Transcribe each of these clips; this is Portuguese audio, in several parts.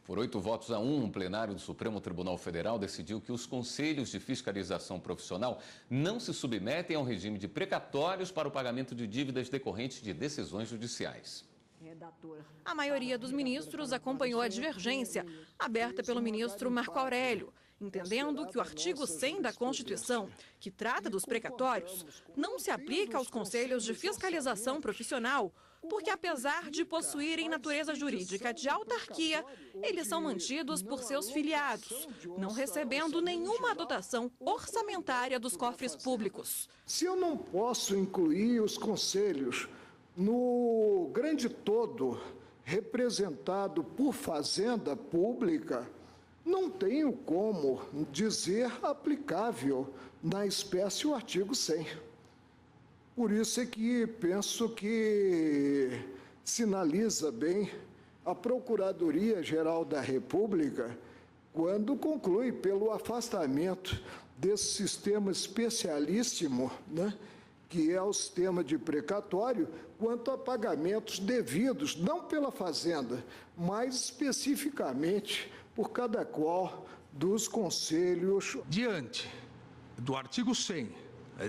Por 8 votos a 1, o plenário do Supremo Tribunal Federal decidiu que os conselhos de fiscalização profissional não se submetem ao regime de precatórios para o pagamento de dívidas decorrentes de decisões judiciais. A maioria dos ministros acompanhou a divergência aberta pelo ministro Marco Aurélio, entendendo que o artigo 100 da Constituição, que trata dos precatórios, não se aplica aos conselhos de fiscalização profissional, porque apesar de possuírem natureza jurídica de autarquia, eles são mantidos por seus filiados, não recebendo nenhuma dotação orçamentária dos cofres públicos. Se eu não posso incluir os conselhos no grande todo representado por fazenda pública, não tenho como dizer aplicável na espécie o artigo 100. Por isso é que penso que sinaliza bem a Procuradoria-Geral da República quando conclui pelo afastamento desse sistema especialíssimo, que é o sistema de precatório, quanto a pagamentos devidos, não pela Fazenda, mas especificamente por cada qual dos conselhos. Diante do artigo 100,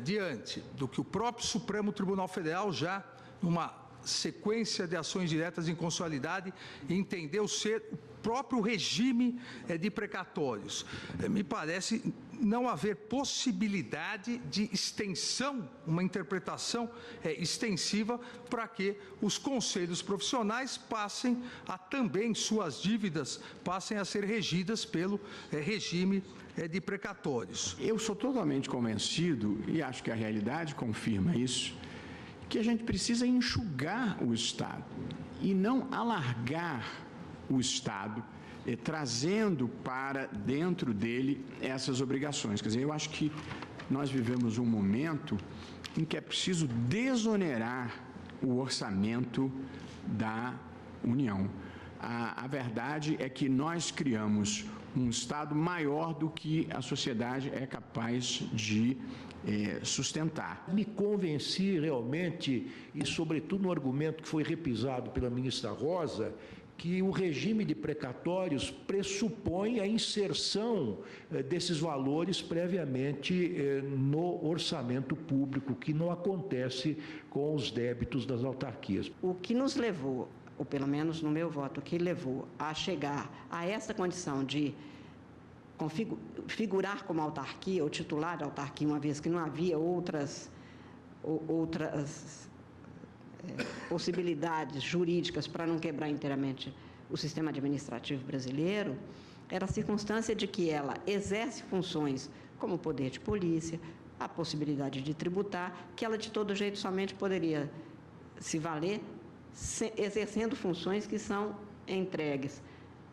diante do que o próprio Supremo Tribunal Federal já, numa sequência de ações diretas em constitucionalidade, entendeu ser o próprio regime de precatórios. Me parece não haver possibilidade de extensão, uma interpretação extensiva para que os conselhos profissionais passem a também, suas dívidas passem a ser regidas pelo regime de precatórios. Eu sou totalmente convencido, e acho que a realidade confirma isso, que a gente precisa enxugar o Estado e não alargar o Estado, trazendo para dentro dele essas obrigações. Quer dizer, eu acho que nós vivemos um momento em que é preciso desonerar o orçamento da União. A verdade é que nós criamos um Estado maior do que a sociedade é capaz de sustentar. Me convenci realmente, e sobretudo no argumento que foi repisado pela ministra Rosa, que o regime de precatórios pressupõe a inserção desses valores previamente no orçamento público, que não acontece com os débitos das autarquias. O que nos levou, ou pelo menos no meu voto, o que levou a chegar a essa condição de figurar como autarquia ou titular de autarquia, uma vez que não havia outras possibilidades jurídicas para não quebrar inteiramente o sistema administrativo brasileiro, era a circunstância de que ela exerce funções como o poder de polícia, a possibilidade de tributar, que ela de todo jeito somente poderia se valer exercendo funções que são entregues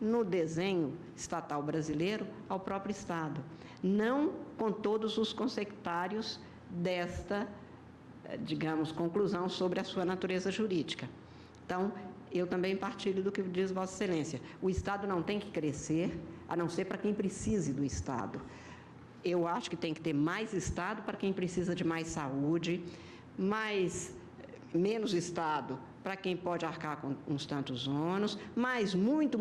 no desenho estatal brasileiro ao próprio Estado, não com todos os consectários desta, digamos, conclusão sobre a sua natureza jurídica. Então, eu também partilho do que diz Vossa Excelência. O Estado não tem que crescer, a não ser para quem precise do Estado. Eu acho que tem que ter mais Estado para quem precisa de mais saúde, menos Estado para quem pode arcar com uns tantos ônus, mas muito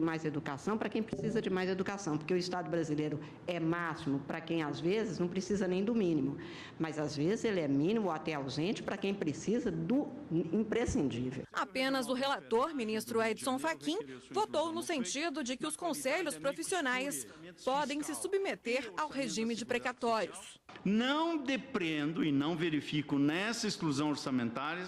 mais educação para quem precisa de mais educação, porque o Estado brasileiro é máximo para quem, às vezes, não precisa nem do mínimo, mas, às vezes, ele é mínimo ou até ausente para quem precisa do imprescindível. Apenas o relator, ministro Edson Fachin, votou no sentido de que os conselhos profissionais podem se submeter ao regime de precatórios. Não depreendo e não verifico nessa exclusão orçamentária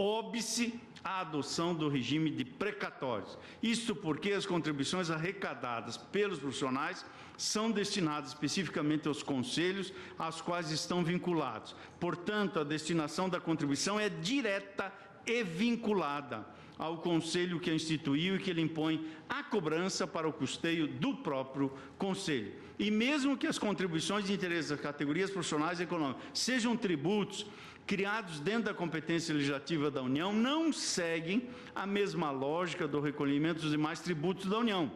óbice a adoção do regime de precatórios. Isto porque as contribuições arrecadadas pelos profissionais são destinadas especificamente aos conselhos aos quais estão vinculados. Portanto, a destinação da contribuição é direta e vinculada ao conselho que a instituiu e que ele impõe a cobrança para o custeio do próprio conselho. E mesmo que as contribuições de interesse das categorias profissionais e econômicas sejam tributos criados dentro da competência legislativa da União, não seguem a mesma lógica do recolhimento dos demais tributos da União.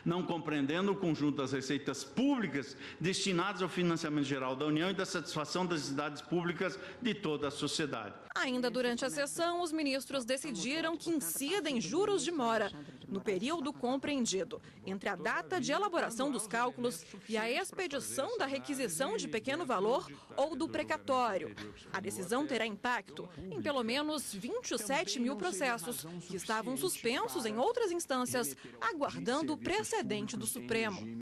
não compreendendo o conjunto das receitas públicas destinadas ao financiamento geral da União e da satisfação das necessidades públicas de toda a sociedade. Ainda durante a sessão, os ministros decidiram que incidem juros de mora no período compreendido entre a data de elaboração dos cálculos e a expedição da requisição de pequeno valor ou do precatório. A decisão terá impacto em pelo menos 27 mil processos que estavam suspensos em outras instâncias, aguardando o precedente do Supremo.